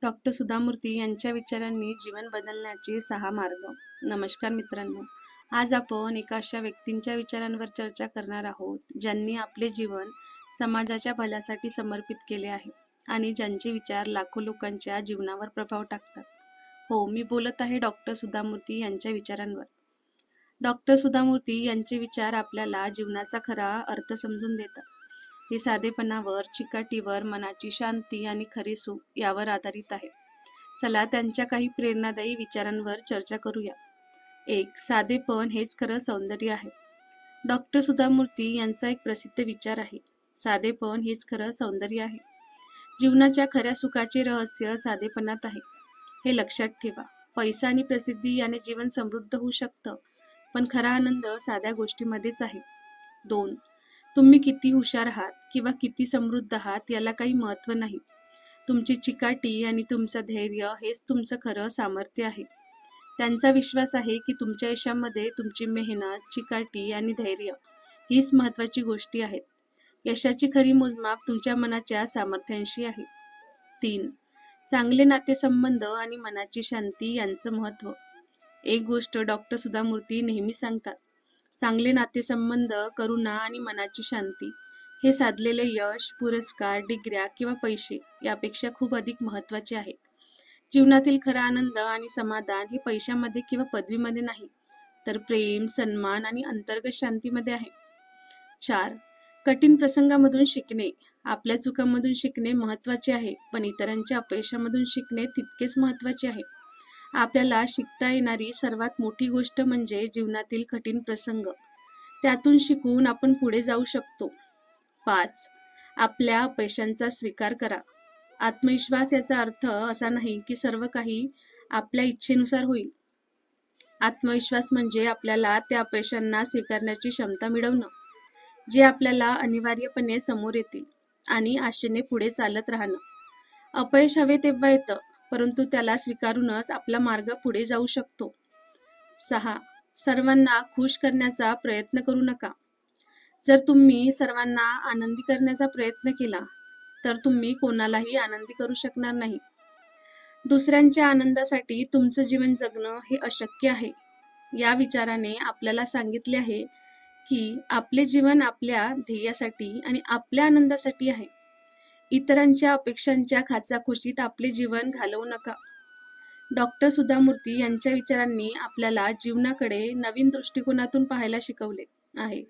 Doctor सुधा मूर्ती यांच्या विचारांनी जीवन बदलण्याचे 6 मार्ग. नमस्कार मित्रांनो, आज आपण एका अशा व्यक्तींच्या विचारांवर चर्चा करणार आहोत ज्यांनी आपले जीवन समाजाच्या भल्यासाठी समर्पित केले आहे आणि ज्यांचे विचार लाखो लोकांच्या जीवनावर प्रभाव टाकतात. हो, मी बोलत आहे डॉक्टर सुधा मूर्ती यांच्या विचारांवर. डॉक्टर सुधा मूर्ती यांचे विचार आपल्याला जीवनाचा खरा अर्थ समजून देतात. हे साधेपणावर, चिकाटीवर, मनाची शांती आणि खरे सुख यावर आधारित आहे. चला त्यांच्या काही प्रेरणादायी विचारांवर चर्चा करूया. 1. साधेपण हेच खरं सौंदर्य आहे. डॉक्टर सुधा मूर्ती यांचा एक प्रसिद्ध विचार आहे. साधेपण हेच खरं सौंदर्य आहे. जीवनाच्या खऱ्या सुखाचे रहस्य साधेपणात आहे. हे लक्षात ठेवा. पैसा आणि प्रसिद्धी याने जीवन समृद्ध होऊ शकतं, पण खरा आनंद साध्या गोष्टीमध्येच आहे. 2. तुम्ही किती हुशार आहात किंवा किती समृद्ध आहात याला काही महत्त्व नाही. तुमची चिकाटी आणि तुमचं धैर्य हेच तुमचं खरं सामर्थ्य आहे. त्यांचा विश्वास आहे की तुमच्या यशामध्ये तुमची मेहनत, चिकाटी आणि धैर्य हीच महत्त्वाची गोष्टी आहेत. यशाची खरी मोजमाप तुमच्या मनाच्या सामर्थ्यांशी आहे. 3. चांगले नातेसंबंध आणि मनाची शांती यांचं महत्त्व. एक गोष्ट डॉक्टर सुधा मूर्ती नेहमी सांगतात. चांगले नातेसंबंध, करुणा आणि मनाची शांती हे साधलेले यश, पुरस्कार, डिग्र्या किंवा पैसे यापेक्षा खूप अधिक महत्त्वाचे आहे. जीवनातील खरा आनंद आणि समाधान हे पैशामध्ये किंवा पदवीमध्ये नाही, तर प्रेम, सन्मान आणि अंतर्गत शांतीमध्ये आहे. 4. कठीण प्रसंगामधून शिकणे. आपल्या चुकांमधून शिकणे महत्त्वाचे आहे, पण इतरांच्या अपयशामधून शिकणे तितकेच महत्त्वाचे आहे. आपल्याला शिकता येणारी सर्वात मोठी गोष्ट म्हणजे जीवनातील कठीण प्रसंग. त्यातून शिकून आपण पुढे जाऊ शकतो. 5. आपल्या अपयशांचा स्वीकार करा. आत्मविश्वास याचा अर्थ असा नाही की सर्व काही आपल्या इच्छेनुसार होईल. आत्मविश्वास म्हणजे आपल्याला त्या अपयशांना स्वीकारण्याची क्षमता मिळवणं, जे आपल्याला अनिवार्यपणे समोर येतील, आणि आशेने पुढे चालत राहणं. अपयश हवे तेव्हा येतं, परंतु त्याला स्वीकारूनच आपला मार्ग पुढे जाऊ शकतो. 6. सर्वांना खुश करण्याचा प्रयत्न करू नका. जर तुम्ही सर्वांना आनंदी करण्याचा प्रयत्न केला, तर तुम्ही कोणालाही आनंदी करू शकणार नाही. दुसऱ्यांच्या आनंदासाठी तुमचं जीवन जगणं हे अशक्य आहे. या विचाराने आपल्याला सांगितले आहे की आपले जीवन आपल्या ध्येयासाठी आणि आपल्या आनंदासाठी आहे. इतरांच्या अपेक्षांच्या खाचाखुशीत आपले जीवन घालवू नका. डॉक्टर सुधा मूर्ती यांच्या विचारांनी आपल्याला जीवनाकडे नवीन दृष्टिकोनातून पाहायला शिकवले आहे.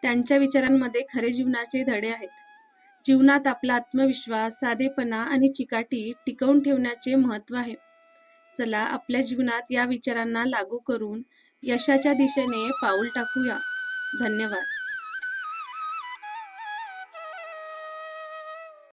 त्यांच्या विचारांमध्ये खरे जीवनाचे धडे आहेत. जीवनात आपला आत्मविश्वास, साधेपणा आणि चिकाटी टिकवून ठेवण्याचे महत्त्व आहे. चला आपल्या जीवनात या विचारांना लागू करून यशाच्या दिशेने पाऊल टाकूया. धन्यवाद.